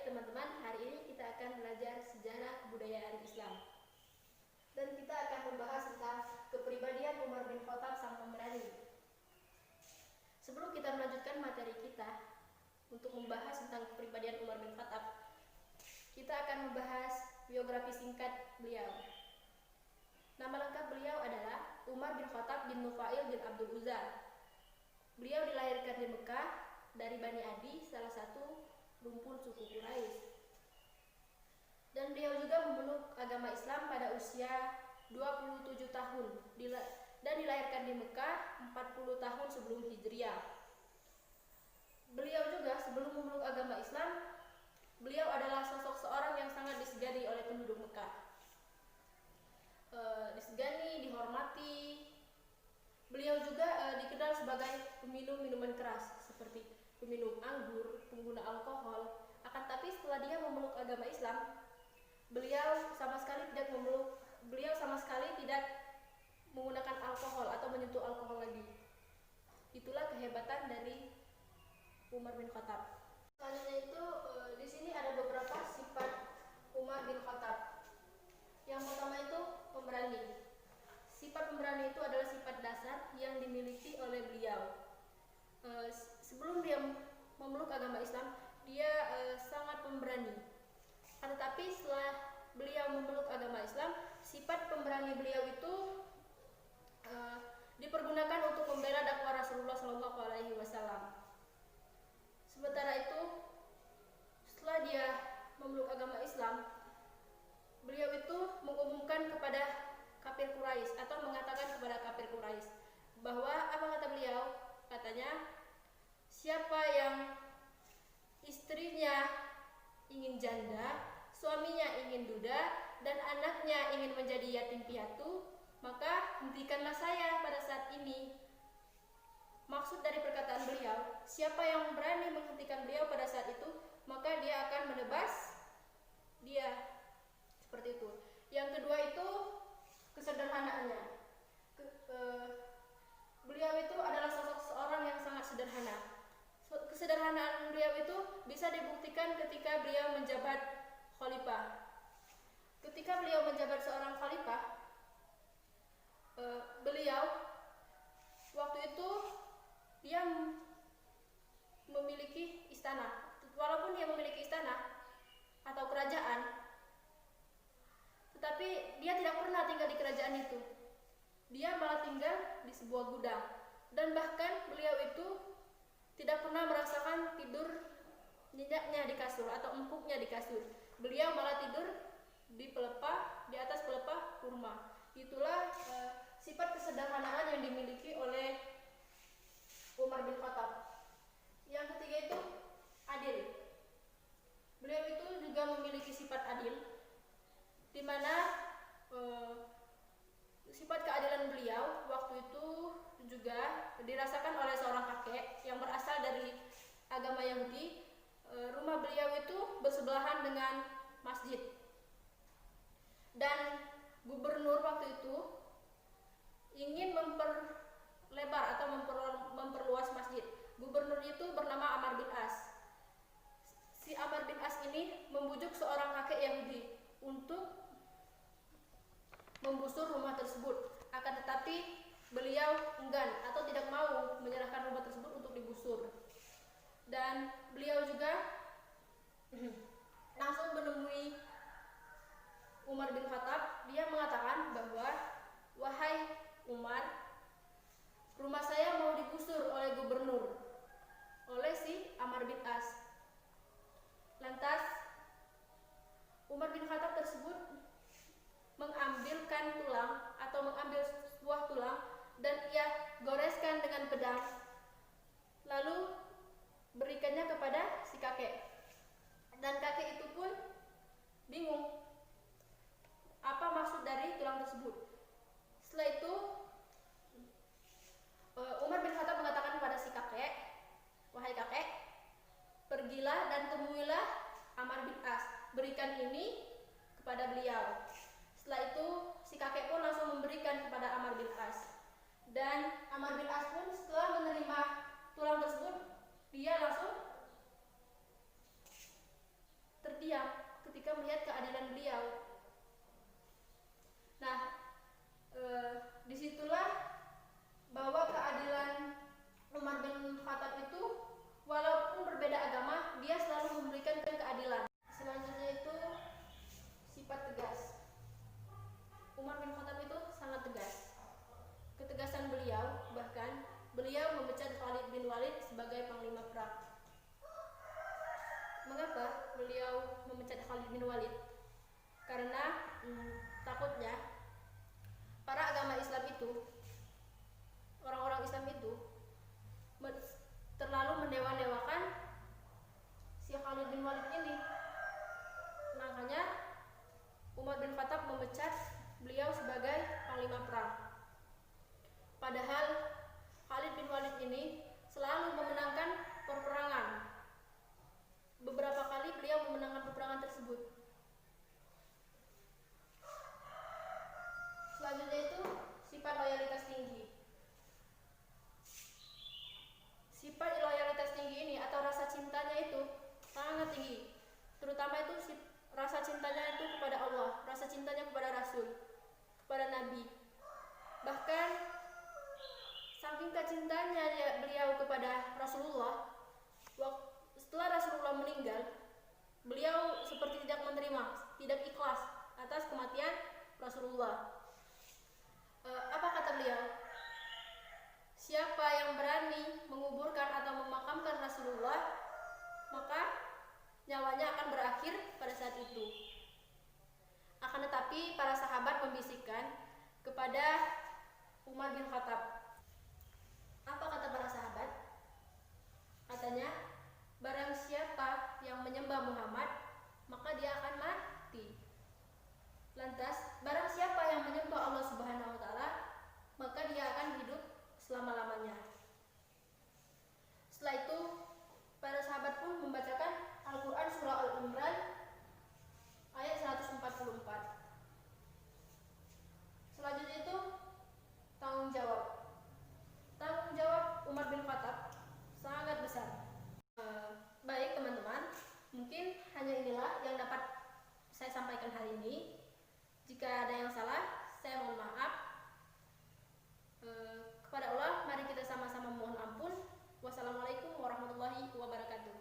Baik teman-teman, hari ini kita akan belajar sejarah kebudayaan Islam. Dan kita akan membahas tentang kepribadian Umar bin Khattab sang pemberani. Sebelum kita melanjutkan materi kita untuk membahas tentang kepribadian Umar bin Khattab, kita akan membahas biografi singkat beliau. Nama lengkap beliau adalah Umar bin Khattab bin Nufail bin Abdul Uzza. Beliau dilahirkan di Mekah dari Bani Adi, salah satu rumpun suku Quraisy. Dan beliau juga memeluk agama Islam pada usia 27 tahun dan dilahirkan di Mekah 40 tahun sebelum Hijriah. Beliau juga sebelum memeluk agama Islam, beliau adalah sosok seorang yang sangat disegani oleh penduduk Mekah. Disegani, dihormati. Beliau juga dikenal sebagai peminum minuman keras seperti peminum anggur, pengguna alkohol. Akan tapi setelah dia memeluk agama Islam, beliau sama sekali tidak menggunakan alkohol atau menyentuh alkohol lagi. Itulah kehebatan dari Umar bin Khattab. Selanjutnya itu di sini ada beberapa sifat Umar bin Khattab. Yang pertama itu pemberani. Sifat pemberani itu adalah sifat dasar yang dimiliki oleh beliau. Sebelum dia memeluk agama Islam, dia sangat pemberani. Tetapi setelah beliau memeluk agama Islam, sifat pemberani beliau itu dipergunakan untuk membela dakwah Rasulullah SAW. Sementara itu, setelah dia memeluk agama Islam, beliau itu mengumumkan kepada kafir Quraisy atau mengatakan kepada kafir Quraisy bahwa apa kata beliau? Katanya, siapa yang istrinya ingin janda, suaminya ingin duda, dan anaknya ingin menjadi yatim piatu, maka hentikanlah saya pada saat ini. Maksud dari perkataan beliau, siapa yang berani menghentikan beliau pada saat itu, maka dia akan menebas dia. Seperti itu. Yang kedua itu kesederhanaannya. Beliau itu adalah sosok seorang yang sangat sederhana. Kesederhanaan beliau itu bisa dibuktikan ketika beliau menjabat khalifah. Ketika beliau menjabat seorang khalifah, beliau waktu itu dia memiliki istana. Walaupun dia memiliki istana atau kerajaan, tetapi dia tidak pernah tinggal di kerajaan itu. Dia malah tinggal di sebuah gudang. Dan bahkan beliau itu tidak pernah merasakan tidur nyenyaknya di kasur atau empuknya di kasur. Beliau malah tidur di atas pelepah kurma. Itulah sifat kesederhanaan yang dimiliki oleh Umar bin Khattab. Yang ketiga itu adil. Beliau itu juga memiliki sifat adil, di mana sifat keadilan beliau waktu itu juga dirasakan oleh seorang kakek yang berasal dari agama Yahudi. Rumah beliau itu bersebelahan dengan masjid, dan gubernur waktu itu ingin memperlebar atau memperluas masjid. Gubernur itu bernama Amr bin As. Si Amr bin As ini membujuk seorang kakek Yahudi untuk menggusur rumah tersebut. Akan tetapi beliau enggan atau tidak mau menyerahkan rumah tersebut untuk digusur. Dan beliau juga langsung menemui Umar bin Khattab. Dia mengatakan bahwa, wahai Umar, rumah saya mau digusur oleh gubernur, oleh si Amr bin As. Lantas Umar bin Khattab tersebut mengambilkan tulang atau mengambil sebuah tulang dan ia goreskan dengan pedang, lalu berikannya kepada si kakek. Dan kakek itu pun bingung apa maksud dari tulang tersebut. Setelah itu Umar bin Khattab mengatakan kepada si kakek, wahai kakek, pergilah dan temuilah Amr bin As, berikan ini kepada beliau. Setelah itu si kakek pun langsung memberikan kepada Amr bin As. Dan Amr bin As pun setelah menerima tulang tersebut, dia langsung ketika melihat keadilan beliau. Nah, disitulah bahwa keadilan Umar bin Khattab itu walaupun berbeda agama, dia selalu memberikan keadilan. Selanjutnya itu sifat tegas. Umar bin Khattab itu sangat tegas. Ketegasan beliau, bahkan beliau memecat Khalid bin Walid sebagai panglima perang. Mengapa beliau memecat Khalid bin Walid? Karena takutnya para agama Islam itu, orang-orang Islam itu terlalu mendewa-dewakan si Khalid bin Walid ini. Makanya Umar bin Khattab memecat beliau sebagai panglima perang. Padahal Khalid bin Walid ini selalu memenangkan peperangan. Beberapa kali beliau memenangkan peperangan tersebut. Selanjutnya itu sifat loyalitas tinggi. Sifat loyalitas tinggi ini atau rasa cintanya itu sangat tinggi. Terutama itu rasa cintanya itu kepada Allah, rasa cintanya kepada Rasul, kepada Nabi. Bahkan saking kecintanya beliau kepada Rasulullah, setelah Rasulullah meninggal, beliau seperti tidak menerima, tidak ikhlas atas kematian Rasulullah. Apa kata beliau? Siapa yang berani menguburkan atau memakamkan Rasulullah, maka nyawanya akan berakhir pada saat itu. Akan tetapi para sahabat membisikkan kepada Umar bin Khattab. Apa kata para sahabat? Katanya, barang siapa yang menyembah Muhammad, maka dia akan mati. Lantas, barang siapa yang menyembah Allah Subhanahu wa taala, maka dia akan hidup selama-lamanya. Setelah itu, para sahabat pun membacakan Al-Quran surah Al-Imran ayat 144. Selanjutnya itu tanggung jawab. Tanggung jawab Umar bin Khattab sangat besar. Baik teman-teman, mungkin hanya inilah yang dapat saya sampaikan hari ini. Jika ada yang salah,